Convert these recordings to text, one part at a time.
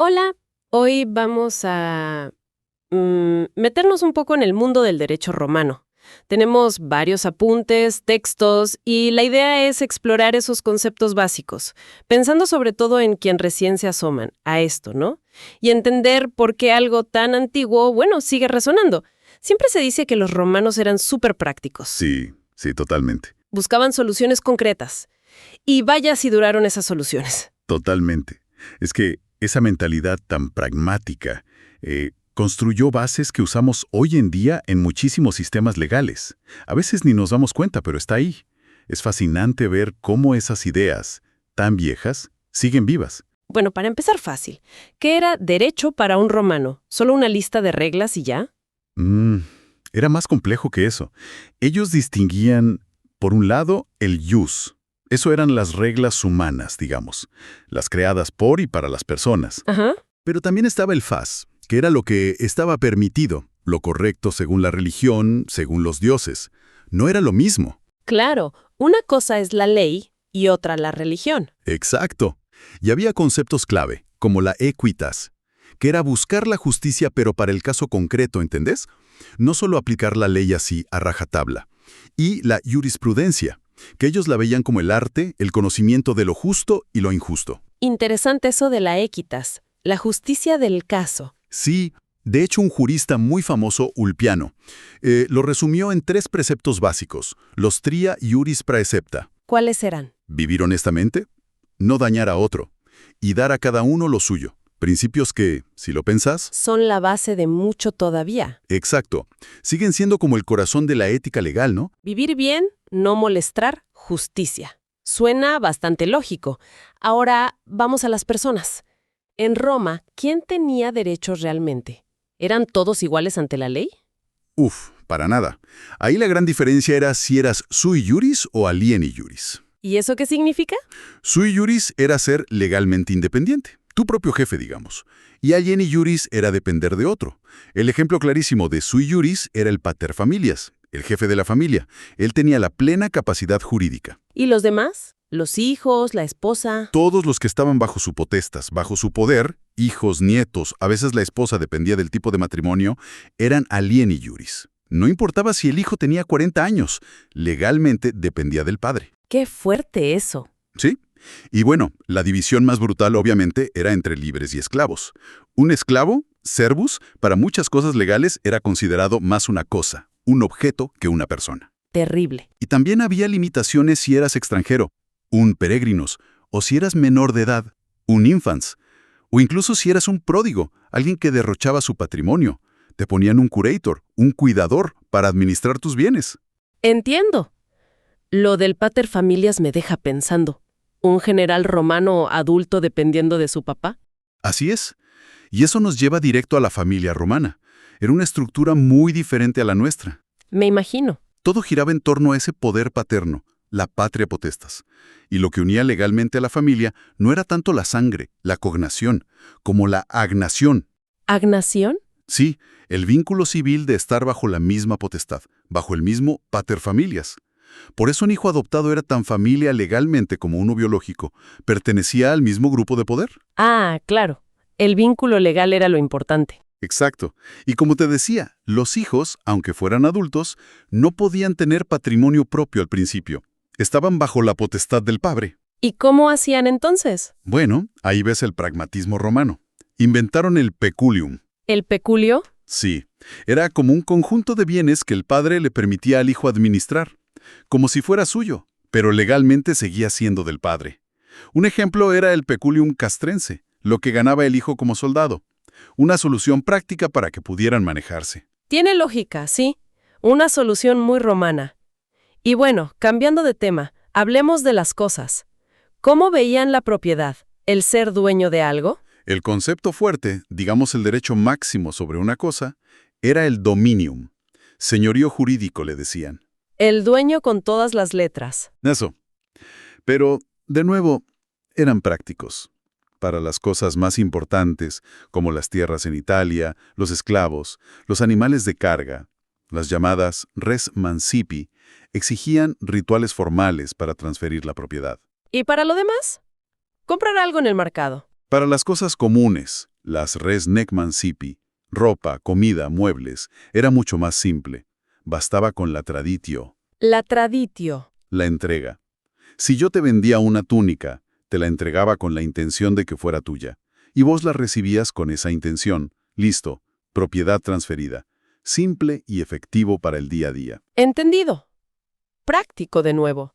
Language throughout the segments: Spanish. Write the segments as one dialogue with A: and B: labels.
A: Hola, hoy vamos a meternos un poco en el mundo del derecho romano. Tenemos varios apuntes, textos, y la idea es explorar esos conceptos básicos, pensando sobre todo en quien recién se asoman a esto, ¿no? Y entender por qué algo tan antiguo, bueno, sigue resonando. Siempre se dice que los romanos eran súper prácticos.
B: Sí, sí, totalmente.
A: Buscaban soluciones concretas. Y vaya si duraron esas soluciones.
B: Totalmente. Es que esa mentalidad tan pragmática construyó bases que usamos hoy en día en muchísimos sistemas legales. A veces ni nos damos cuenta, pero está ahí. Es fascinante ver cómo esas ideas, tan viejas, siguen vivas.
A: Bueno, para empezar fácil, ¿qué era derecho para un romano? ¿Solo una lista de reglas y ya?
B: Mm, Era más complejo que eso. Ellos distinguían, por un lado, el jus. Eso eran las reglas humanas, digamos, las creadas por y para las personas.
A: Ajá.
B: Pero también estaba el fas, que era lo que estaba permitido, lo correcto según la religión, según los dioses. No era lo mismo.
A: Claro, una cosa es la ley y otra la religión.
B: Exacto. Y había conceptos clave, como la equitas, que era buscar la justicia pero para el caso concreto, ¿entendés? No solo aplicar la ley así a rajatabla. Y la jurisprudencia, que ellos la veían como el arte, el conocimiento de lo justo y lo injusto.
A: Interesante eso de la equitas, la justicia del caso.
B: Sí, de hecho un jurista muy famoso, Ulpiano, lo resumió en 3 preceptos básicos, los tria iuris praecepta.
A: ¿Cuáles eran?
B: Vivir honestamente, no dañar a otro, y dar a cada uno lo suyo. Principios que, si lo pensás,
A: Son la base de mucho todavía.
B: exacto, siguen siendo como el corazón de la ética legal, ¿no?
A: Vivir bien, no molestar, justicia. Suena bastante lógico. Ahora vamos a las personas. En Roma, ¿quién tenía derechos realmente? ¿Eran todos iguales ante la ley?
B: Uf, para nada. Ahí la gran diferencia era si eras sui juris o alieni juris.
A: ¿Y eso qué significa?
B: Sui juris era ser legalmente independiente, tu propio jefe, digamos. Y alieni juris era depender de otro. El ejemplo clarísimo de sui juris era el pater familias, el jefe de la familia. Él tenía la plena capacidad jurídica.
A: ¿Y los demás? ¿Los hijos, la esposa?
B: Todos los que estaban bajo su potestas, bajo su poder, hijos, nietos, a veces la esposa dependía del tipo de matrimonio, eran alieni juris. No importaba si el hijo tenía 40 años, legalmente dependía del padre.
A: ¡Qué fuerte eso!
B: ¿Sí? Y bueno, la división más brutal obviamente era entre libres y esclavos. Un esclavo, servus, para muchas cosas legales era considerado más una cosa, un objeto que una persona.
A: Terrible.
B: Y también había limitaciones si eras extranjero, un peregrinos, o si eras menor de edad, un infans, o incluso si eras un pródigo, alguien que derrochaba su patrimonio. Te ponían un curator, un cuidador, para administrar tus bienes.
A: Entiendo. Lo del pater familias me deja pensando. ¿Un general romano adulto dependiendo de su papá?
B: Así es. Y eso nos lleva directo a la familia romana. Era una estructura muy diferente a la nuestra.
A: Me imagino.
B: Todo giraba en torno a ese poder paterno, la patria potestas. Y lo que unía legalmente a la familia no era tanto la sangre, la cognación, como la agnación.
A: ¿Agnación?
B: Sí, el vínculo civil de estar bajo la misma potestad, bajo el mismo pater familias. Por eso un hijo adoptado era tan familia legalmente como uno biológico, pertenecía al mismo grupo de poder.
A: Ah, claro. El vínculo legal era lo importante.
B: Exacto. Y como te decía, los hijos, aunque fueran adultos, no podían tener patrimonio propio al principio. Estaban bajo la potestad del padre.
A: ¿Y cómo hacían entonces?
B: Bueno, ahí ves el pragmatismo romano. Inventaron el peculium.
A: ¿El peculio?
B: Sí, era como un conjunto de bienes que el padre le permitía al hijo administrar, como si fuera suyo, pero legalmente seguía siendo del padre. Un ejemplo era el peculium castrense, lo que ganaba el hijo como soldado. Una solución práctica para que pudieran manejarse.
A: Tiene lógica, sí. Una solución muy romana. Y bueno, cambiando de tema, hablemos de las cosas. ¿Cómo veían la propiedad? ¿El ser dueño de algo?
B: El concepto fuerte, digamos el derecho máximo sobre una cosa, era el dominium. Señorío jurídico, le decían.
A: El dueño con todas las letras.
B: Eso. Pero, de nuevo, eran prácticos. Para las cosas más importantes, como las tierras en Italia, los esclavos, los animales de carga, las llamadas res mancipi, exigían rituales formales para transferir la propiedad.
A: ¿Y para lo demás? Comprar algo en el mercado.
B: Para las cosas comunes, las res nec mancipi, ropa, comida, muebles, era mucho más simple. Bastaba con la traditio,
A: La traditio.
B: la entrega. Si yo te vendía una túnica, te la entregaba con la intención de que fuera tuya, y vos la recibías con esa intención. Listo, propiedad transferida. Simple y efectivo para el día a día.
A: Entendido. Práctico de nuevo.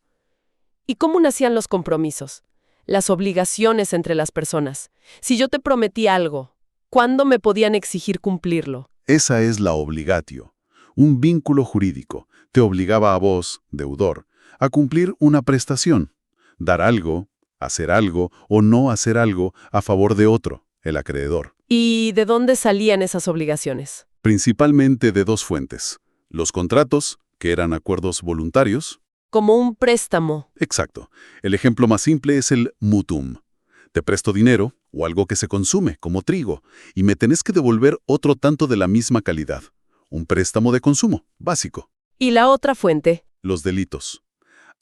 A: ¿Y cómo nacían los compromisos? Las obligaciones entre las personas. Si yo te prometí algo, ¿cuándo me podían exigir cumplirlo?
B: Esa es la obligatio. Un vínculo jurídico te obligaba a vos, deudor, a cumplir una prestación, dar algo, hacer algo o no hacer algo a favor de otro, el acreedor.
A: ¿Y de dónde salían esas obligaciones?
B: Principalmente de dos fuentes. Los contratos, que eran acuerdos voluntarios.
A: Como un préstamo.
B: Exacto. El ejemplo más simple es el mutuum. Te presto dinero o algo que se consume, como trigo, y me tenés que devolver otro tanto de la misma calidad. Un préstamo de consumo, básico.
A: ¿Y la otra fuente?
B: Los delitos.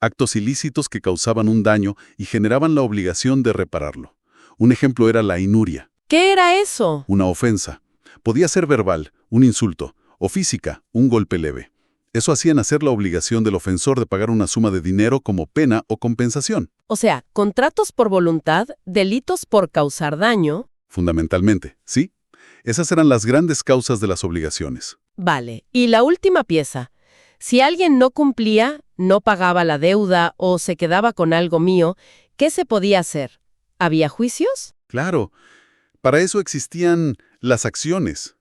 B: Actos ilícitos que causaban un daño y generaban la obligación de repararlo. Un ejemplo era la inuria,
A: ¿Qué era eso?
B: una ofensa. Podía ser verbal, un insulto, o física, un golpe leve. Eso hacía nacer la obligación del ofensor de pagar una suma de dinero como pena o compensación.
A: O sea, contratos por voluntad, delitos por causar daño.
B: Fundamentalmente, ¿sí? Esas eran las grandes causas de las obligaciones.
A: Vale. Y la última pieza. Si alguien no cumplía, no pagaba la deuda o se quedaba con algo mío, ¿qué se podía hacer? ¿Había juicios?
B: Claro, para eso existían las acciones.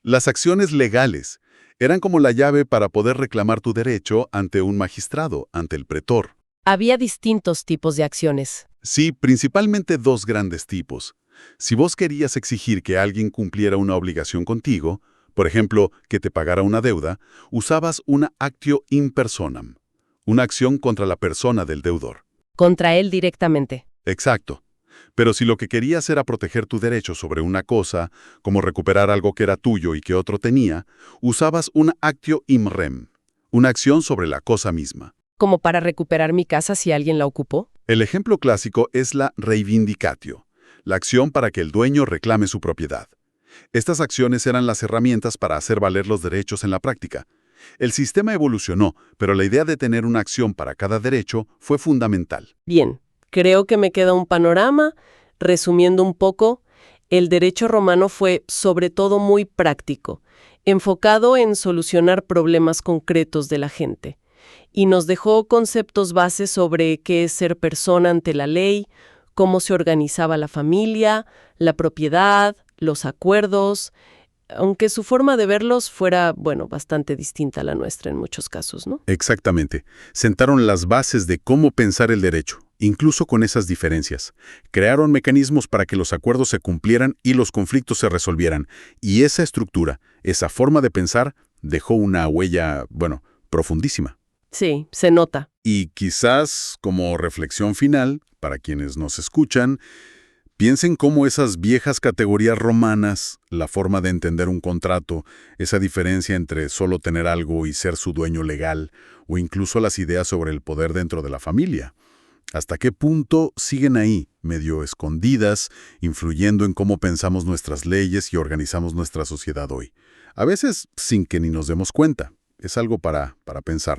B: Las acciones legales eran como la llave para poder reclamar tu derecho ante un magistrado, ante el pretor.
A: Había distintos tipos de acciones.
B: Sí, principalmente dos grandes tipos. Si vos querías exigir que alguien cumpliera una obligación contigo, por ejemplo, que te pagara una deuda, usabas una actio in personam, una acción contra la persona del deudor.
A: Contra él directamente.
B: Exacto. Pero si lo que querías era proteger tu derecho sobre una cosa, como recuperar algo que era tuyo y que otro tenía, usabas una actio in rem, una acción sobre la cosa misma.
A: ¿Como para recuperar mi casa si alguien la ocupó?
B: El ejemplo clásico es la reivindicatio, la acción para que el dueño reclame su propiedad. Estas acciones eran las herramientas para hacer valer los derechos en la práctica. El sistema evolucionó, pero la idea de tener una acción para cada derecho fue fundamental.
A: Bien, creo que me queda un panorama. Resumiendo un poco, el derecho romano fue sobre todo muy práctico, enfocado en solucionar problemas concretos de la gente, y nos dejó conceptos base sobre qué es ser persona ante la ley, cómo se organizaba la familia, la propiedad, los acuerdos, aunque su forma de verlos fuera, bueno, bastante distinta a la nuestra en muchos casos, ¿no?
B: Exactamente. Sentaron las bases de cómo pensar el derecho, incluso con esas diferencias. Crearon mecanismos para que los acuerdos se cumplieran y los conflictos se resolvieran. Y esa estructura, esa forma de pensar, dejó una huella, bueno, profundísima.
A: Sí, se nota.
B: Y quizás, como reflexión final, para quienes nos escuchan, piensen cómo esas viejas categorías romanas, la forma de entender un contrato, esa diferencia entre solo tener algo y ser su dueño legal, o incluso las ideas sobre el poder dentro de la familia. ¿Hasta qué punto siguen ahí, medio escondidas, influyendo en cómo pensamos nuestras leyes y organizamos nuestra sociedad hoy? A veces sin que ni nos demos cuenta. Es algo para pensar, ¿no?